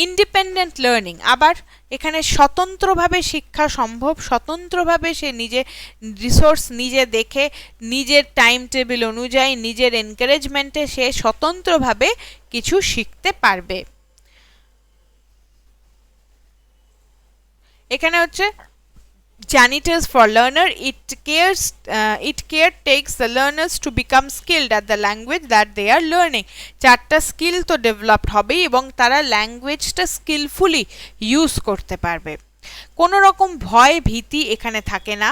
ইন্ডিপেন্ডেন্ট লার্নিং, আবার এখানে স্বতন্ত্রভাবে শিক্ষা সম্ভব, স্বতন্ত্রভাবে সে নিজে রিসোর্স নিজে দেখে, নিজের টাইম টেবিল অনুযায়ী, নিজের এনকারেজমেন্টে সে স্বতন্ত্রভাবে কিছু শিখতে পারবে। এখানে হচ্ছে janitors for learner, it takes the learners to become skilled at the language that they are learning। চারটা স্কিল তো ডেভেলপড হবে এবং তারা ল্যাঙ্গুয়েজটা স্কিলফুলি ইউজ করতে পারবে। কোনো রকম ভয় ভীতি এখানে থাকে না,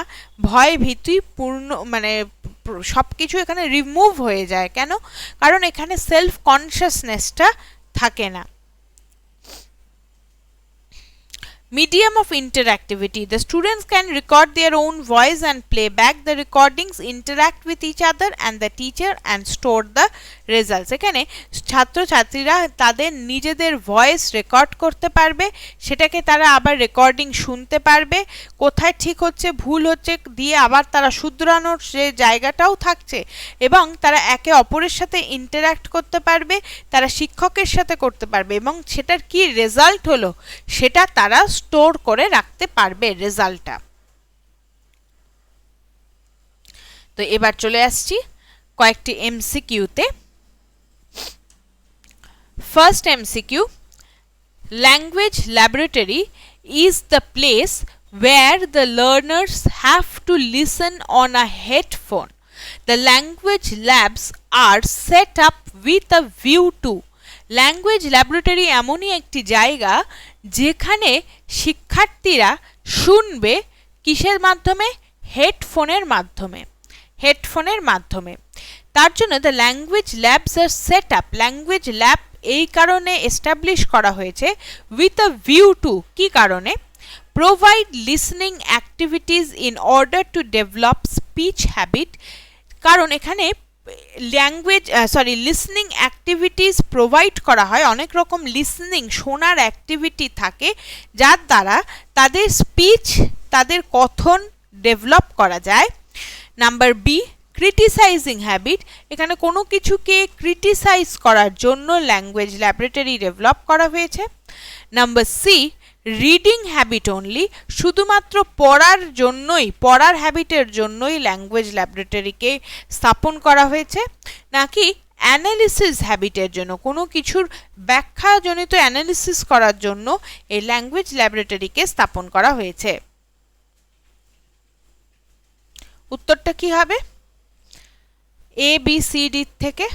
ভয় ভীতি পূর্ণ মানে সব কিছু এখানে রিমুভ হয়ে যায়। কেন? কারণ এখানে সেলফ কনসিয়াসনেসটা থাকে না। Medium of interactivity, the students can record their own voice and play back the recordings, interact with each other and the teacher and store the results। এখানে ছাত্রছাত্রীরা তাদের নিজেদের ভয়েস রেকর্ড করতে পারবে, সেটাকে তারা আবার রেকর্ডিং শুনতে পারবে, কোথায় ঠিক হচ্ছে ভুল হচ্ছে দিয়ে আবার তারা শুধরানোর যে জায়গাটাও থাকছে, এবং তারা একে অপরের সাথে ইন্টারাক্ট করতে পারবে, তারা শিক্ষকের সাথে করতে পারবে, এবং সেটার কি রেজাল্ট হলো সেটা তারা স্টোর করে রাখতে পারবে রেজাল্টটা। তো এবার চলে আসছি কয়েকটি এমসিকিউতে। First MCQ, language laboratory is the place where the learners have to listen on a headphone. The language labs are set up with a view to। Language laboratory এমনই একটি জায়গা যেখানে শিক্ষার্থীরা শুনবে কিসের মাধ্যমে? হেডফোনের মাধ্যমে, হেডফোনের মাধ্যমে। তার জন্য the language labs are set up, language lab এই কারণে এস্টাবলিশ করা হয়েছে উইথ আ ভিউ টু, কি কারণে? Provide listening activities in order to develop speech habit. কারণ এখানে লিসনিং অ্যাক্টিভিটিস প্রোভাইড করা হয়, অনেক রকম লিসনিং শোনার অ্যাক্টিভিটি থাকে যার দ্বারা তাদের স্পিচ, তাদের কথন ডেভেলপ করা যায়। নাম্বার বি, ক্রিটিসাইজিং হ্যাবিট, এখানে কোনো কিছুকে ক্রিটিসাইজ করার জন্য ল্যাঙ্গুয়েজ ল্যাবরেটরি ডেভেলপ করা হয়েছে। Number C, reading habit only, শুধুমাত্র পড়ার জন্যই, পড়ার হ্যাবিটের জন্যই ল্যাঙ্গুয়েজ ল্যাবরেটরিকে স্থাপন করা হয়েছে, নাকি অ্যানালিসিস হ্যাবিটের জন্য, কোনো কিছুর ব্যাখ্যাজনিত অ্যানালিসিস করার জন্য এই ল্যাঙ্গুয়েজ ল্যাবরেটরিকে স্থাপন করা হয়েছে? উত্তরটা কি হবে? এ বি সি ডি থেকে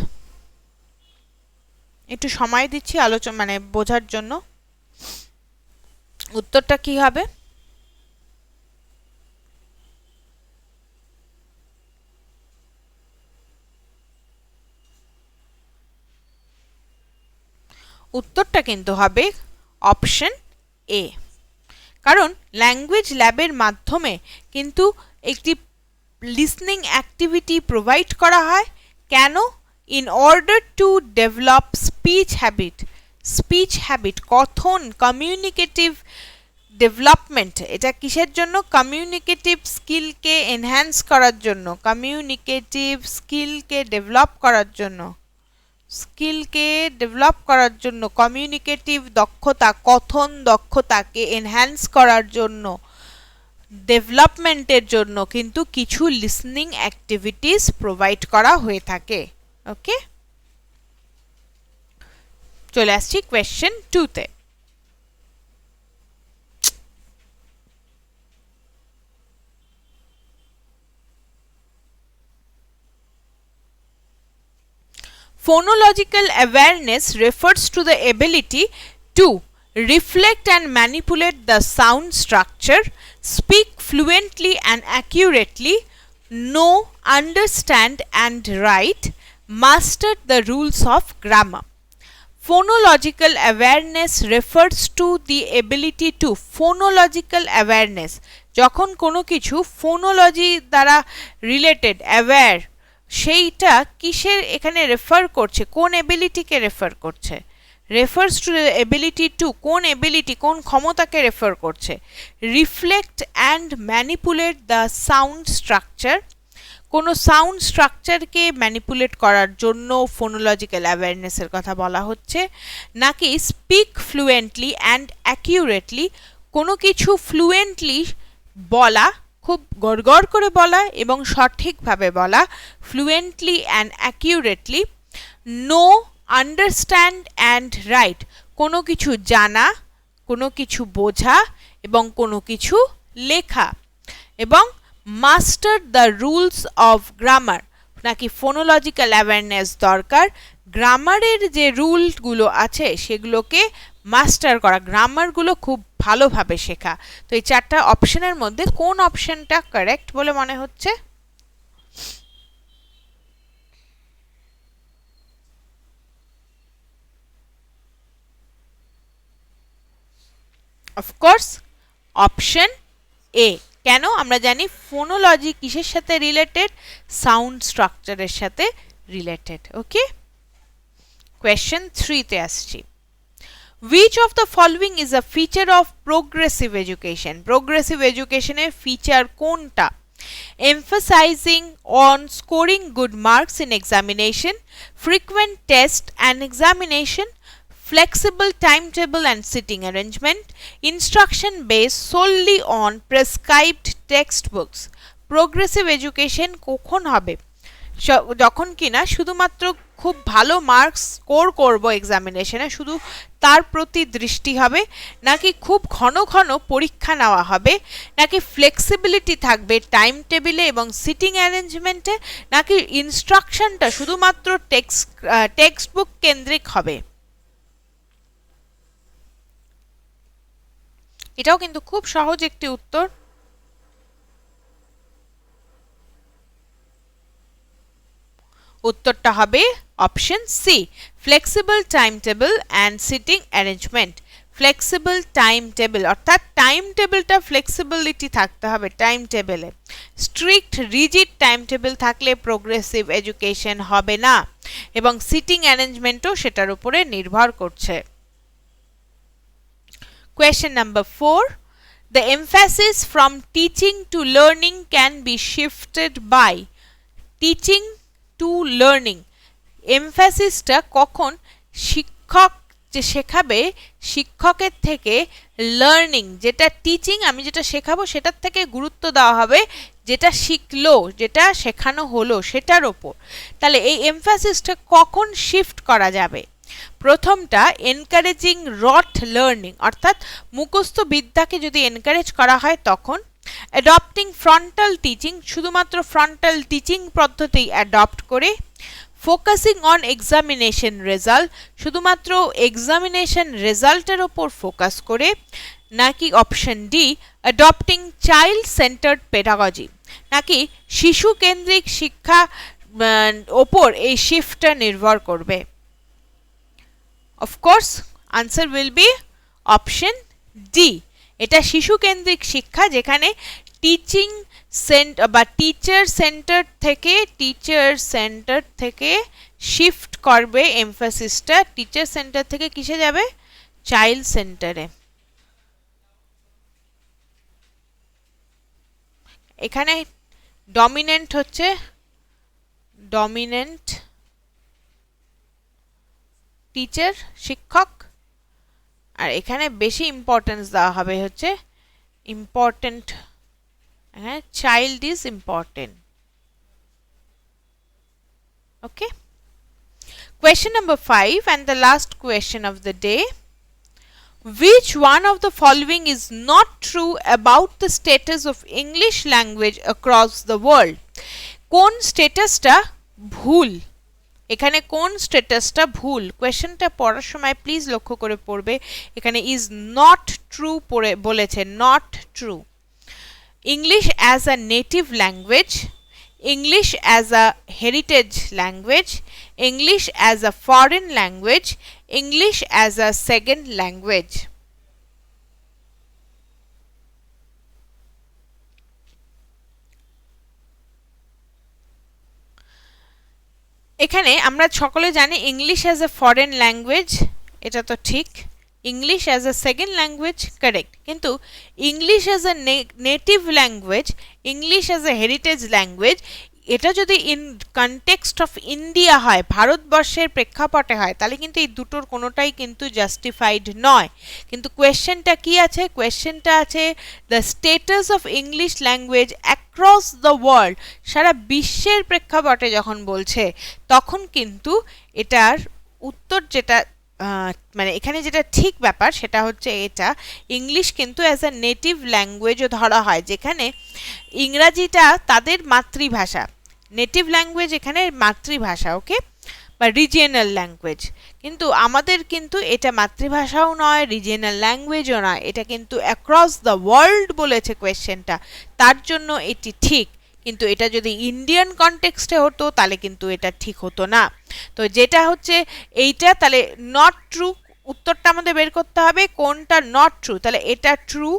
একটু সময় দিচ্ছি আলোচনা মানে বোঝার জন্য। উত্তরটা কি হবে? উত্তরটা কিন্তু হবে অপশন এ। কারণ ল্যাঙ্গুয়েজ ল্যাবের মাধ্যমে কিন্তু একটি লিসনিং অ্যাক্টিভিটি প্রোভাইড করা হয়। কেন? In order to develop speech habit, speech habit কথন, কমিউনিকেটিভ ডেভেলপমেন্ট। এটা কিসের জন্য? কমিউনিকেটিভ স্কিলকে এনহ্যান্স করার জন্য, কমিউনিকেটিভ স্কিলকে ডেভেলপ করার জন্য, স্কিলকে ডেভেলপ করার জন্য, কমিউনিকেটিভ দক্ষতা, কথন দক্ষতাকে এনহ্যান্স করার জন্য, ডেভেলপমেন্টের জন্য কিন্তু কিছু লিসনিং অ্যাক্টিভিটিস প্রোভাইড করা হয়ে থাকে। ওকে, চলে আসছি কোয়েশ্চেন 2 তে। Phonological awareness refers to the ability to reflect and manipulate the sound structure, speak fluently and accurately, know, understand and write, master the rules of grammar. Phonological awareness refers to the ability to phonological awareness যখন কোনো কিছু ফোনোলজি দ্বারা রিলেটেড অ্যাওয়্যার সেইটা কিসের এখানে রেফার করছে, কোন এবিলিটিকে রেফার করছে, রেফার্স টু এবিলিটি টু কোন এবিলিটি কোন ক্ষমতাকে রেফার করছে, reflect and manipulate the sound structure কোনো সাউন্ড স্ট্রাকচারকে ম্যানিপুলেট করার জন্য ফোনোলজিক্যাল অ্যাওয়ারনেসের কথা বলা হচ্ছে, নাকি স্পিক ফ্লুয়েন্টলি অ্যান্ড অ্যাকিউরেটলি কোনো কিছু ফ্লুয়েন্টলি বলা, খুব গড়গড় করে বলা এবং সঠিকভাবে বলা, fluently and accurately, know, understand and write কোনো কিছু জানা, কোনো কিছু বোঝা এবং কোনো কিছু লেখা, এবং master the rules of grammar নাকি ফোনোলজিক্যাল অ্যাওয়ারনেস দরকার গ্রামারের যে রুলগুলো আছে সেগুলোকে মাস্টার করা, গ্রামারগুলো খুব ভালোভাবে শেখা। তো এই চারটা অপশনের মধ্যে কোন অপশনটা কারেক্ট বলে মনে হচ্ছে? Of course option A. কেন? আমরা জানি ফোনোলজি কিসের সাথে রিলেটেড, সাউন্ড স্ট্রাকচারের সাথে রিলেটেড। ওকে, কোয়েশ্চেন 3 তে আসছি। Which of the following is a feature of progressive education? Progressive education এর ফিচার কোনটা? Emphasizing on scoring good marks in examination, frequent test and examination, flexible timetable and sitting arrangement, instruction based solely on prescribed textbooks. Progressive education কখন হবে? যখন কিনা শুধুমাত্র খুব ভালো মার্কস স্কোর করব এক্সামিনেশনে, শুধু তার প্রতি দৃষ্টি হবে, নাকি খুব ঘন ঘন পরীক্ষা নেওয়া হবে, নাকি ফ্লেক্সিবিলিটি থাকবে টাইম টেবিলে এবং সিটিং অ্যারেঞ্জমেন্টে, নাকি ইনস্ট্রাকশনটা শুধুমাত্র টেক্সট বুক কেন্দ্রিক হবে। এটাও কিন্তু খুব সহজ একটি উত্তর। উত্তরটা হবে option C, flexible time table and sitting arrangement. Flexible time table অর্থাৎ টাইম টেবিলটা ফ্লেক্সিবিলিটি থাকতে হবে টাইম টেবিলে। স্ট্রিক্ট রিজিড টাইম টেবিল থাকলে প্রোগ্রেসিভ এডুকেশন হবে না, এবং সিটিং অ্যারেঞ্জমেন্টও সেটার উপরে নির্ভর করছে। Question number 4. The emphasis from teaching to learning can be shifted by teaching to learning. এমফ্যাসিসটা কখন শিক্ষক যে শেখাবে শিক্ষকের থেকে লার্নিং, যেটা টিচিং আমি যেটা শেখাবো সেটার থেকে গুরুত্ব দেওয়া হবে যেটা শিখলো, যেটা শেখানো হলো সেটার ওপর। তাহলে এই এমফ্যাসিসটা কখন শিফট করা যাবে? প্রথমটা এনকারেজিং রট লার্নিং, অর্থাৎ মুখস্থ বিদ্যাকে যদি এনকারেজ করা হয় তখন। অ্যাডপ্টিং ফ্রন্টাল টিচিং, শুধুমাত্র ফ্রন্টাল টিচিং পদ্ধতি অ্যাডপ্ট করে। ফোকাসিং অন এক্সামিনেশন রেজাল্ট, শুধুমাত্র এক্সামিনেশন রেজাল্টের ওপর ফোকাস করে, নাকি option D adopting child centred pedagogy, নাকি শিশু কেন্দ্রিক শিক্ষা ওপর এই শিফটটা নির্ভর করবে? Of course, answer will be option D. এটা শিশু কেন্দ্রিক শিক্ষা, যেখানে টিচিং বা টিচার সেন্টার থেকে শিফট করবে এমফাসিসটা, টিচার সেন্টার থেকে কিসে যাবে? চাইল্ড সেন্টারে। এখানে ডমিনেন্ট হচ্ছে টিচার শিক্ষক, আর এখানে বেশি ইম্পর্টেন্স দেওয়া হবে হচ্ছে ইম্পর্টেন্ট, হ্যাঁ child is important. Okay, Question number 5 and the last question of the day. Which one of the following is not true about the status of English language across the world? কোন স্ট্যাটাসটা ভুল? এখানে কোন স্ট্যাটাসটা ভুল? কোয়েশ্চেনটা পড়ার সময় প্লিজ লক্ষ্য করে পড়বে। এখানে ইজ নট ট্রু পড়ে বলেছে, not true. English as a native language, English as a heritage language, English as a foreign language, English as a second language. এখানে আমরা সকলে জানি English as a foreign language, এটা তো ঠিক। English as a second language, correct. কিন্তু English as a native language, English as a heritage language, এটা যদি ইন কনটেক্সট অফ ইন্ডিয়া হয়, ভারতবর্ষের প্রেক্ষাপটে হয়, তাহলে কিন্তু এই দুটোর কোনোটাই কিন্তু জাস্টিফাইড নয়। কিন্তু কোয়েশ্চেনটা কি আছে? কোয়েশ্চেনটা আছে the status of English language across the world, সারা বিশ্বের প্রেক্ষাপটে যখন বলছে, তখন কিন্তু এটার উত্তর যেটা মানে এখানে যেটা ঠিক ব্যাপার সেটা হচ্ছে এটা, ইংলিশ কিন্তু অ্যাজ আ নেটিভ ল্যাঙ্গুয়েজও ধরা হয়, যেখানে ইংরাজিটা তাদের মাতৃভাষা। নেটিভ ল্যাঙ্গুয়েজ এখানে মাতৃভাষা, ওকে, বা রিজিয়নাল ল্যাঙ্গুয়েজ। কিন্তু আমাদের কিন্তু এটা মাতৃভাষাও নয়, রিজিয়নাল ল্যাঙ্গুয়েজও নয়, এটা কিন্তু অ্যাক্রস দ্য ওয়ার্ল্ড বলেছে কোয়েশ্চেনটা, তার জন্য এটি ঠিক। কিন্তু এটা যদি ইন্ডিয়ান কনটেক্সটে হতো তাহলে কিন্তু এটা ঠিক হতো না। তো যেটা হচ্ছে এইটা, তাহলে নট ট্রু, উত্তরটা আমাদের বের করতে হবে কোনটা নট ট্রু। তাহলে এটা ট্রু,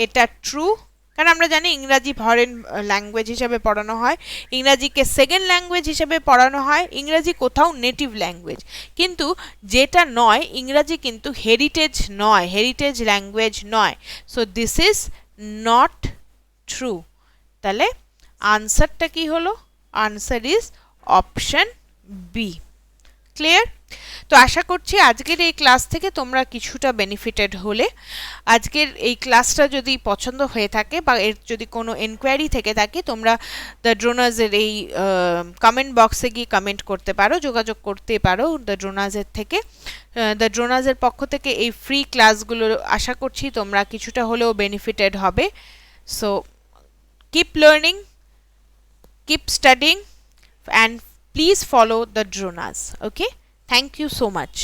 এটা ট্রু, কারণ আমরা জানি ইংরাজি ফরেন ল্যাঙ্গুয়েজ হিসেবে পড়ানো হয়, ইংরাজিকে সেকেন্ড ল্যাঙ্গুয়েজ হিসেবে পড়ানো হয়, ইংরাজি কোথাও নেটিভ ল্যাঙ্গুয়েজ। কিন্তু যেটা নয়, ইংরাজি কিন্তু হেরিটেজ নয়, হেরিটেজ ল্যাঙ্গুয়েজ নয়। So this is not true. তাহলে আনসারটা কি হলো? Answer is option B. Clear? তো আশা করছি আজকের এই ক্লাস থেকে তোমরা কিছুটা বেনিফিটেড হলে। আজকের এই ক্লাসটা যদি পছন্দ হয়ে থাকে বা এর যদি কোনো এনকোয়ারি থেকে থাকে, তোমরা দ্য ড্রোনাজের এই কমেন্ট বক্সে গিয়ে কমেন্ট করতে পারো, যোগাযোগ করতে পারো দ্য ড্রোনাজের থেকে। দ্য ড্রোনাজের পক্ষ থেকে এই ফ্রি ক্লাসগুলো আশা করছি তোমরা কিছুটা হলেও বেনিফিটেড হবে। So keep learning, keep studying, and please follow the Dronaz. Okay, thank you so much.